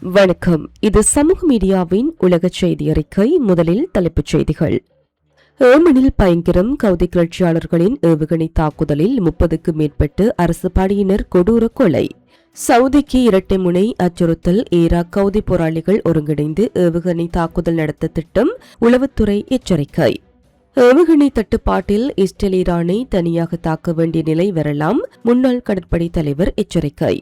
வணக்கம். இது சமூக மீடியாவின் உலக செய்தி அறிக்கை. முதலில் தலைப்புச் செய்திகள். ஏமனில் பயங்கரம். கவுதி கிளர்ச்சியாளர்களின் ஏவுகணை தாக்குதலில் 30க்கும் மேற்பட்டு அரசு படையினர் கொடூர கொலை. சவுதிக்கு இரட்டை முனை அச்சுறுத்தல். ஈராக் கவுதி போராளிகள் ஒருங்கிணைந்து ஏவுகணை தாக்குதல் நடத்த திட்டம். உளவுத்துறை எச்சரிக்கை. ஏவுகணை தட்டுப்பாட்டில் இஸ்ரேல் ஈரானை தனியாக தாக்க வேண்டிய நிலை வரலாம். முன்னாள் கடற்படை தலைவர் எச்சரிக்கை.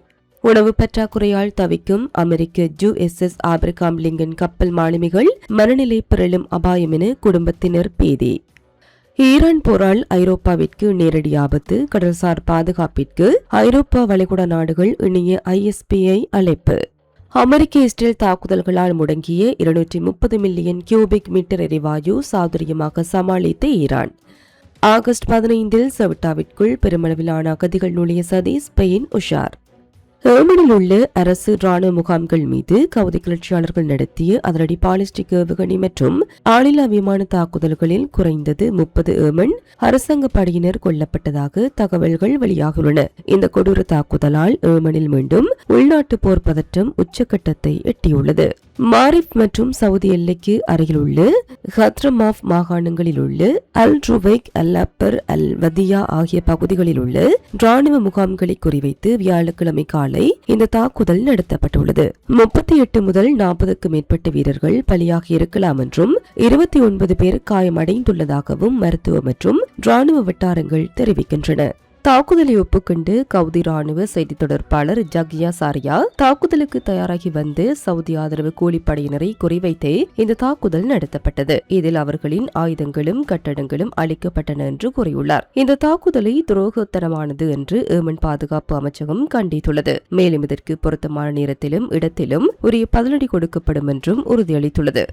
உணவு பற்றாக்குறையால் தவிக்கும் அமெரிக்க USS ஆபிரகாம் லிங்கன் கப்பல் மாலுமிகள் மனநிலை பிறழும் அபாயம் என குடும்பத்தினர் பீதி. ஈரான் போரால் ஐரோப்பாவிற்கு நேரடி ஆபத்து. கடல்சார் பாதுகாப்பிற்கு ஐரோப்பா வளைகுடா நாடுகள் இணைய ISPI அழைப்பு. அமெரிக்க இஸ்ரேல் தாக்குதல்களால் முடங்கிய 230 மில்லியன் கியூபிக் மீட்டர் எரிவாயு சாதுரியமாக சமாளித்த ஈரான். ஆகஸ்ட் 15 செவிட்டாவிற்குள் பெருமளவிலான அகதிகள் நுழைய சதி. ஸ்பெயின் உஷார். ஏமனில் உள்ள அரசு ராணுவ முகாம்கள் மீது கவுதி கிளர்ச்சியாளர்கள் நடத்திய அதிரடி பாலிஸ்டிக் ஏவுகணை மற்றும் ஆளில்லா விமான தாக்குதல்களில் குறைந்தது 30 ஏமன் அரசாங்க படையினர் கொல்லப்பட்டதாக தகவல்கள் வெளியாகியுள்ளன. இந்த கொடூர தாக்குதலால் ஏமனில் மீண்டும் உள்நாட்டு போர் பதற்றம் உச்சகட்டத்தை எட்டியுள்ளது. மாரிப் மற்றும் சவுதி எல்லைக்கு அருகிலுள்ள ஹத்ரமாஃப் மாகாணங்களில் உள்ள அல் ருவைக், அல் அப்பர், அல் வதியா ஆகிய பகுதிகளில் உள்ள ராணுவ முகாம்களை குறிவைத்து வியாழக்கிழமை காலை இந்த தாக்குதல் நடத்தப்பட்டுள்ளது. 38 முதல் 40க்கும் மேற்பட்ட வீரர்கள் பலியாகி இருக்கலாம் என்றும் 29 பேர் காயமடைந்துள்ளதாகவும் மருத்துவ மற்றும் ராணுவ வட்டாரங்கள் தெரிவிக்கின்றன. தாக்குதலை ஒப்புக்கொண்டு கவுதி ராணுவ செய்தி தொடர்பாளர் ஜக்யா சாரியா தாக்குதலுக்கு தயாராகி வந்து சவுதி ஆதரவு கூலிப்படையினரை குறிவைத்தே இந்த தாக்குதல் நடத்தப்பட்டது. இதில் அவர்களின் ஆயுதங்களும் கட்டடங்களும் அளிக்கப்பட்டன என்று கூறியுள்ளார். இந்த தாக்குதலை துரோகத்தனமானது என்று ஏமன் பாதுகாப்பு அமைச்சகம் கண்டித்துள்ளது. மேலும் இதற்கு பொருத்தமான நேரத்திலும் இடத்திலும் உரிய பதிலடி கொடுக்கப்படும் என்றும் உறுதியளித்துள்ளது.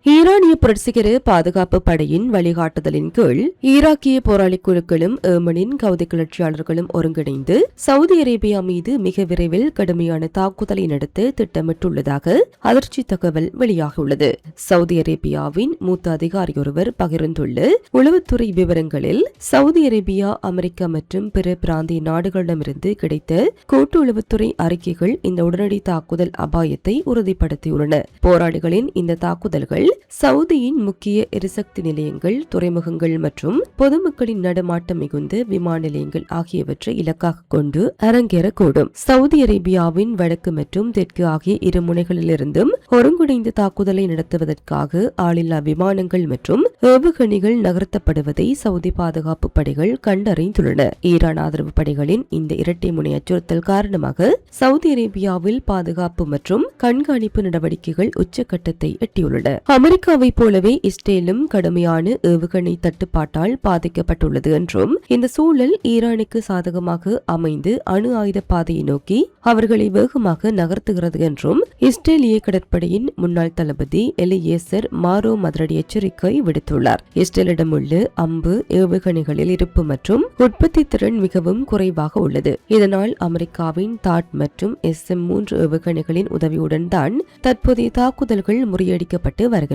ஈரானிய புரட்சிகர பாதுகாப்பு படையின் வழிகாட்டுதலின் கீழ் ஈராக்கிய போராளி குழுக்களும் ஏமனின் கவுதி கிளர்ச்சியாளர்களும் ஒருங்கிணைந்து சவுதி அரேபியா மீது மிக விரைவில் கடுமையான தாக்குதலை நடத்த திட்டமிட்டுள்ளதாக அதிர்ச்சி தகவல் வெளியாகியுள்ளது. சவுதி அரேபியாவின் மூத்த அதிகாரி ஒருவர் பகிர்ந்துள்ள உளவுத்துறை விவரங்களில் சவுதி அரேபியா, அமெரிக்கா மற்றும் பிற பிராந்திய நாடுகளிடமிருந்து கிடைத்த கூட்டு உளவுத்துறை அறிக்கைகள் இந்த உடனடி தாக்குதல் அபாயத்தை உறுதிப்படுத்தியுள்ளன. போராளிகளின் இந்த தாக்குதல்கள் சவுதியின் முக்கிய எரிசக்தி நிலையங்கள், துறைமுகங்கள் மற்றும் பொதுமக்களின் நடமாட்டம் மிகுந்த விமான நிலையங்கள் ஆகியவற்றை இலக்காக கொண்டு அரங்கேறக்கூடும். சவுதி அரேபியாவின் வடக்கு மற்றும் தெற்கு ஆகிய இரு முனைகளிலிருந்தும் ஒருங்கிணைந்த தாக்குதலை நடத்துவதற்காக ஆளில்லா விமானங்கள் மற்றும் ஏவுகணைகள் நகர்த்தப்படுவதை சவுதி பாதுகாப்பு படைகள் கண்டறிந்துள்ளன. ஈரான் ஆதரவு படைகளின் இந்த இரட்டை முனை அச்சுறுத்தல் காரணமாக சவுதி அரேபியாவில் பாதுகாப்பு மற்றும் கண்காணிப்பு நடவடிக்கைகள் உச்சகட்டத்தை எட்டியுள்ளன. அமெரிக்காவைப் போலவே இஸ்ரேலும் கடுமையான ஏவுகணை தட்டுப்பாட்டால் பாதிக்கப்பட்டுள்ளது என்றும் இந்த சூழல் ஈரானுக்கு சாதகமாக அமைந்து அணு ஆயுத பாதையை நோக்கி அவர்களை வேகமாக நகர்த்துகிறது என்றும் இஸ்ரேலிய கடற்படையின் முன்னாள் தளபதி எலியேசர் மாரோ மதரடி எச்சரிக்கை விடுத்துள்ளார். இஸ்ரேலிடம் உள்ள அம்பு ஏவுகணைகளில் இருப்பு மற்றும் உற்பத்தி திறன் மிகவும் குறைவாக உள்ளது. இதனால் அமெரிக்காவின் தாட் மற்றும் SM-3 ஏவுகணைகளின் உதவியுடன் தான் தற்போதைய தாக்குதல்கள் முறியடிக்கப்பட்டு வருகின்றன.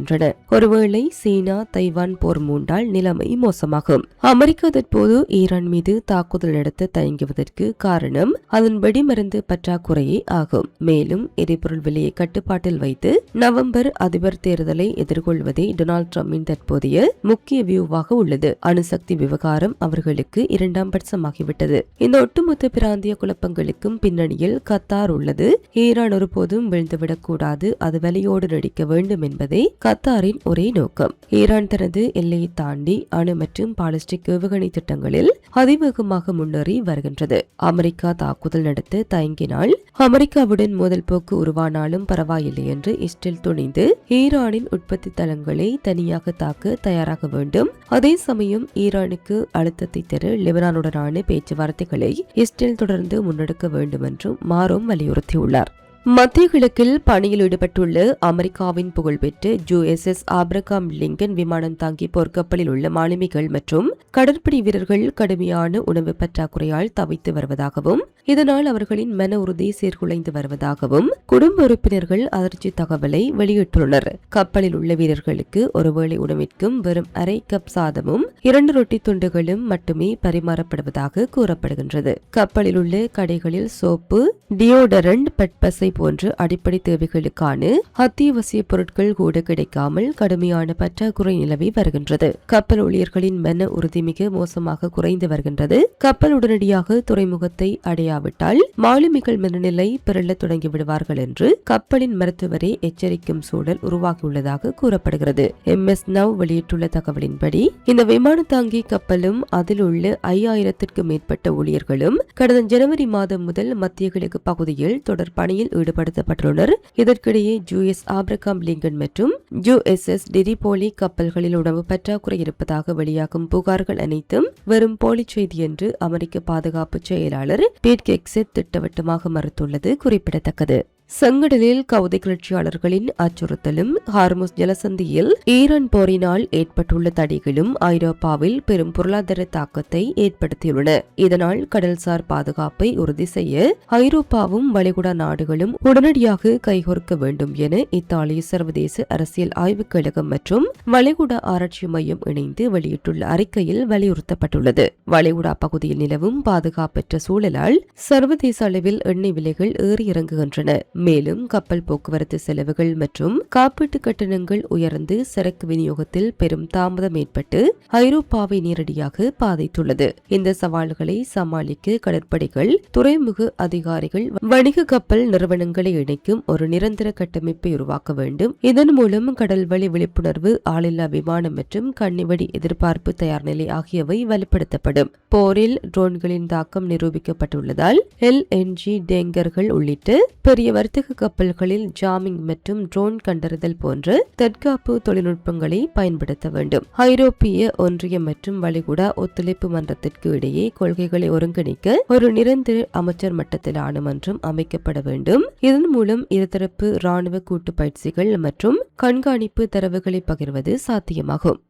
ஒருவேளை சீனா தைவான் போர் மூண்டால் நிலைமை மோசமாகும். அமெரிக்கா தற்போது ஈரான் மீது தாக்குதல் நடத்த தயங்குவதற்கு காரணம் அதன் வெடிமருந்து பற்றாக்குறையே ஆகும். மேலும் எரிபொருள் விலையை கட்டுப்பாட்டில் வைத்து நவம்பர் அதிபர் தேர்தலை எதிர்கொள்வதே டொனால்ட் டிரம்பின் தற்போதைய முக்கிய வியூவாக உள்ளது. அணுசக்தி விவகாரம் அவர்களுக்கு இரண்டாம் பட்சமாகிவிட்டது. இந்த ஒட்டுமொத்த பிராந்திய குழப்பங்களுக்கும் பின்னணியில் கத்தார் உள்ளது. ஈரான் ஒருபோதும் வீழ்ந்துவிடக் கூடாது, அது வலியோடு நடிக்க வேண்டும் என்பதே கத்தாரின் ஒரே நோக்கம். ஈரான் தனது எல்லையை தாண்டி அணு மற்றும் பாலிஸ்டிக் ஏவுகணை திட்டங்களில் அதிவேகமாக முன்னேறி வருகின்றது. அமெரிக்கா தாக்குதல் நடத்த தயங்கினால் அமெரிக்காவுடன் மோதல் போக்கு உருவானாலும் பரவாயில்லை என்று இஸ்ரேல் துணிந்து ஈரானின் உற்பத்தி தளங்களை தனியாக தாக்க தயாராக வேண்டும். அதே சமயம் ஈரானுக்கு அழுத்தத்தை தர லெபனானுடனான பேச்சுவார்த்தைகளை இஸ்ரேல் தொடர்ந்து முன்னெடுக்க வேண்டும் என்றும் மாரோம் வலியுறுத்தியுள்ளார். மத்திய கிழக்கில் பணியில் ஈடுபட்டுள்ள அமெரிக்காவின் புகழ்பெற்ற USS ஆபிரகாம் லிங்கன் விமானம் தாங்கி போர்க்கப்பலில் உள்ள மாலுமிகள் மற்றும் கடற்படை வீரர்கள் கடுமையான உணவு பற்றாக்குறையால் தவித்து வருவதாகவும் இதனால் அவர்களின் மன உறுதி சீர்குலைந்து வருவதாகவும் குடும்ப உறுப்பினர்கள் அதிர்ச்சி தகவலை வெளியிட்டுள்ளனர். கப்பலில் உள்ள வீரர்களுக்கு ஒருவேளை உணவிற்கும் வெறும் அரை கப் சாதமும் 2 ரொட்டி துண்டுகளும் மட்டுமே பரிமாறப்படுவதாக கூறப்படுகின்றது. கப்பலில் உள்ள கடைகளில் சோப்பு, டியோடரண்ட், பட்பசை போன்ற அடிப்படை தேவைகளுக்கான அத்தியாவசிய பொருட்கள் கூட கிடைக்காமல் கடுமையான பற்றாக்குறை நிலவி வருகின்றது. கப்பல் ஊழியர்களின் மன உறுதி மிக மோசமாக குறைந்து வருகின்றது. கப்பல் உடனடியாக துறைமுகத்தை அடையாவிட்டால் மாலுமிகள் மனநிலை பிறழத் தொடங்கிவிடுவார்கள் என்று கப்பலின் மருத்துவரை எச்சரிக்கும் சூழல் உருவாகியுள்ளதாக கூறப்படுகிறது. MS Now வெளியிட்டுள்ள தகவலின்படி இந்த விமான தாங்கி கப்பலும் அதில் உள்ள 5000க்கும் மேற்பட்ட ஊழியர்களும் கடந்த ஜனவரி மாதம் முதல் மத்திய கிழக்கு பகுதியில் தொடர் பணியில் ஈடுபடுத்தப்பட்டுள்ளனர். இதற்கிடையே US ஆப்ரகாம் லிங்கன் மற்றும் USS டிரிபோலி கப்பல்களில் உணவு பற்றாக்குறை இருப்பதாக வெளியாகும் புகார்கள் அனைத்தும் வெறும் போலி செய்தி என்று அமெரிக்க பாதுகாப்பு செயலாளர் பீட் ஹெக்ஸெட் திட்டவட்டமாக மறுத்துள்ளது குறிப்பிடத்தக்கது. செங்கடலில் கவுதி கிளர்ச்சியாளர்களின் அச்சுறுத்தலும் ஹார்முஸ் ஜலசந்தியில் ஈரான் போரினால் ஏற்பட்டுள்ள தடைகளும் ஐரோப்பாவில் பெரும் பொருளாதார தாக்கத்தை ஏற்படுத்தியுள்ளன. இதனால் கடல்சார் பாதுகாப்பை உறுதி செய்ய ஐரோப்பாவும் வளைகுடா நாடுகளும் உடனடியாக கைகோர்க்க வேண்டும் என இத்தாலிய சர்வதேச அரசியல் ஆய்வுக் கழகம் மற்றும் வளைகுடா ஆராய்ச்சி மையம் இணைந்து வெளியிட்டுள்ள அறிக்கையில் வலியுறுத்தப்பட்டுள்ளது. வளைகுடா பகுதியில் நிலவும் பாதுகாப்பற்ற சூழலால் சர்வதேச அளவில் எண்ணெய் விலைகள் ஏறி இறங்குகின்றன. மேலும் கப்பல் போக்குவரத்து செலவுகள் மற்றும் காப்பீட்டு கட்டணங்கள் உயர்ந்து சரக்கு விநியோகத்தில் பெரும் தாமதம் ஏற்பட்டு ஐரோப்பாவை நேரடியாக பாதித்துள்ளது. இந்த சவால்களை சமாளிக்க கடற்படைகள், துறைமுக அதிகாரிகள், வணிக கப்பல் நிறுவனங்களை இணைக்கும் ஒரு நிரந்தர கட்டமைப்பை உருவாக்க வேண்டும். இதன் மூலம் கடல்வழி விழிப்புணர்வு, ஆளில்லா விமானம் மற்றும் கண்ணிவெடி எதிர்பார்ப்பு தயார் நிலை ஆகியவை வலுப்படுத்தப்படும். போரில் ட்ரோன்களின் தாக்கம் நிரூபிக்கப்பட்டுள்ளதால் LNG டேங்கர்கள் உள்ளிட்ட பெரிய வர்த்தக கப்பல்களில் ஜாமிங் மற்றும் ட்ரோன் கண்டறிதல் போன்ற தற்காப்பு தொழில்நுட்பங்களை பயன்படுத்த வேண்டும். ஐரோப்பிய ஒன்றியம் மற்றும் வளைகுடா ஒத்துழைப்பு மன்றத்திற்கு இடையே கொள்கைகளை ஒருங்கிணைக்க ஒரு நிரந்தர அமைச்சர் மட்டத்திலான மன்றம் அமைக்கப்பட வேண்டும். இதன் மூலம் இருதரப்பு ராணுவ கூட்டு பயிற்சிகள் மற்றும் கண்காணிப்பு தரவுகளை பகிர்வது சாத்தியமாகும்.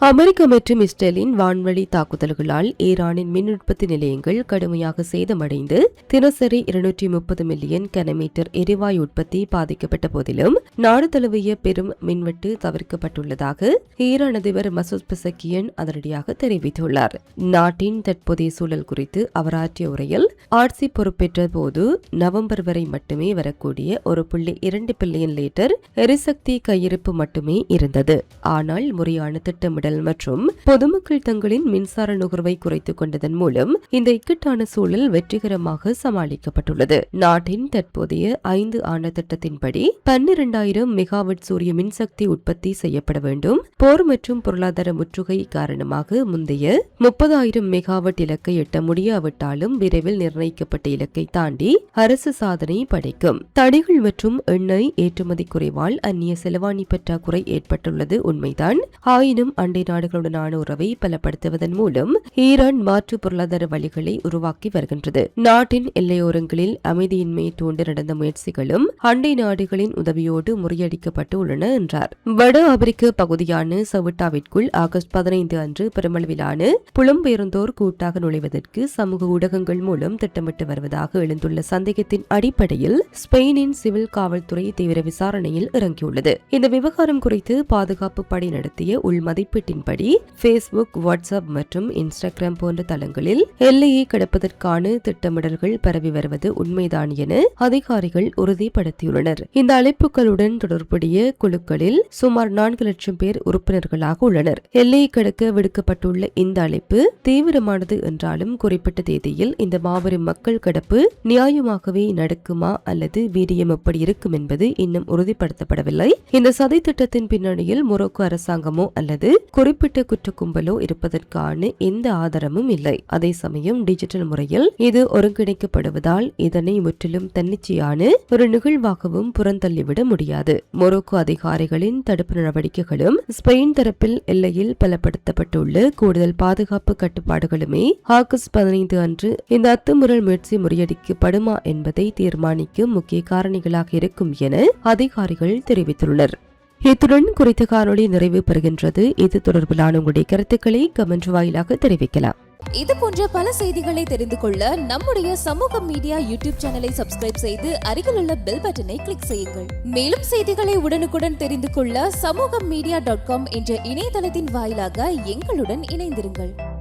அமெரிக்கா மற்றும் இஸ்ரேலின் வான்வழி தாக்குதல்களால் ஈரானின் மின் உற்பத்தி நிலையங்கள் கடுமையாக சேதமடைந்து தினசரி 230 மில்லியன் கனமீட்டர் எரிவாயு உற்பத்தி பாதிக்கப்பட்ட போதிலும் நாடு தழுவிய பெரும் மின்வெட்டு தவிர்க்கப்பட்டுள்ளதாக ஈரான் அதிபர் மசூத் பெசகியன் அதிரடியாக தெரிவித்துள்ளார். நாட்டின் தற்போதைய சூழல் குறித்து அவர் ஆற்றிய உரையில், ஆட்சி பொறுப்பேற்ற போது நவம்பர் வரை மட்டுமே வரக்கூடிய 1.2 பில்லியன் லிட்டர் எரிசக்தி கையிருப்பு மட்டுமே இருந்தது. ஆனால் முறையான திட்டமிடல் மற்றும் பொதுமக்கள் தங்களின் மின்சார நுகர்வை குறைத்துக் கொண்டதன் மூலம் இந்த இக்கட்டான சூழல் வெற்றிகரமாக சமாளிக்கப்பட்டுள்ளது. நாட்டின் தற்போதைய 5 ஆண்டு திட்டத்தின்படி 12,000 மெகாவாட் சூரிய மின்சக்தி உற்பத்தி செய்யப்பட வேண்டும். போர் மற்றும் பொருளாதார முற்றுகை காரணமாக முந்தைய 30,000 மெகாவாட் இலக்கை எட்ட முடியாவிட்டாலும் விரைவில் நிர்ணயிக்கப்பட்ட இலக்கை தாண்டி அரசு சாதனை படைக்கும். தடைகள் மற்றும் எண்ணெய் ஏற்றுமதி குறைவால் அந்நிய செலவாணி பற்றாக்குறை ஏற்பட்டுள்ளது உண்மைதான். ஆயினும் அண்டை நாடுகளுடனான உறவை பலப்படுத்துவதன் மூலம் ஈரான் மாற்று பொருளாதார வழிகளை உருவாக்கி வருகின்றது. நாட்டின் எல்லையோரங்களில் அமைதியின்மையை தூண்ட நடந்த முயற்சிகளும் அண்டை நாடுகளின் உதவியோடு முறியடிக்கப்பட்டு உள்ளன என்றார். வட ஆப்பிரிக்க பகுதியான சவுட்டாவிற்குள் ஆகஸ்ட் 15 அன்று பெருமளவிலான புலம்பெயர்ந்தோர் கூட்டாக நுழைவதற்கு சமூக ஊடகங்கள் மூலம் திட்டமிட்டு வருவதாக எழுந்துள்ள சந்தேகத்தின் அடிப்படையில் ஸ்பெயினின் சிவில் காவல்துறை தீவிர விசாரணையில் இறங்கியுள்ளது. இந்த விவகாரம் குறித்து பாதுகாப்பு படை நடத்திய உள்மதிப்பீட்டின்படி பேஸ்புக், வாட்ஸ்அப் மற்றும் இன்ஸ்டாகிராம் போன்ற தளங்களில் எல்லையை கடப்பதற்கான திட்டமிடல்கள் பரவி வருவது உண்மைதான் என அதிகாரிகள் உறுதிப்படுத்தியுள்ளனர். இந்த அழைப்புகளுடன் தொடர்புடைய குழுக்களில் சுமார் 4 லட்சம் பேர் உறுப்பினர்களாக உள்ளனர். எல்லையை கடக்க விடுக்கப்பட்டுள்ள இந்த அழைப்பு தீவிரமானது என்றாலும் குறிப்பிட்ட தேதியில் இந்த மாபெரும் மக்கள் கடப்பு நியாயமாகவே நடக்குமா அல்லது வீரியம் எப்படி இருக்கும் என்பது இன்னும் உறுதிப்படுத்தப்படவில்லை. இந்த சதி திட்டத்தின் பின்னணியில் மொரோக்கோ அரசாங்கமோ அல்லது குறிப்பிட்ட குற்ற கும்பலோ இருப்பதற்கான எந்த ஆதாரமும் இல்லை. அதே சமயம் டிஜிட்டல் முறையில் இது ஒருங்கிணைக்கப்படுவதால் இதனை முற்றிலும் தன்னிச்சையான ஒரு நிகழ்வாகவும் புறந்தள்ளிவிட முடியாது. மொரோக்கோ அதிகாரிகளின் தடுப்பு நடவடிக்கைகளும் ஸ்பெயின் தரப்பில் எல்லையில் பலப்படுத்தப்பட்டுள்ள கூடுதல் பாதுகாப்பு கட்டுப்பாடுகளுமே ஆகஸ்ட் 15 அன்று இந்த அத்துமுறல் முயற்சி முறியடிக்கப்படுமா என்பதை தீர்மானிக்கும் முக்கிய காரணிகளாக இருக்கும் என அதிகாரிகள் தெரிவித்துள்ளனர். இத்துடன் குறித்த காணொளி நிறைவு பெறுகின்றது. இது தொடர்பிலான உங்களுடைய கருத்துக்களை கமெண்ட் வாயிலாக தெரிவிக்கலாம். இது போன்ற பல செய்திகளை தெரிந்து கொள்ள நம்முடைய சமூக மீடியா யூடியூப் சேனலை சப்ஸ்கிரைப் செய்து அருகிலுள்ள பெல் பட்டனை கிளிக் செய்யுங்கள். மேலும் செய்திகளை உடனுக்குடன் தெரிந்து கொள்ள சமூகமீடியா.com என்ற இணையதளத்தின் வாயிலாக எங்களுடன் இணைந்திருங்கள்.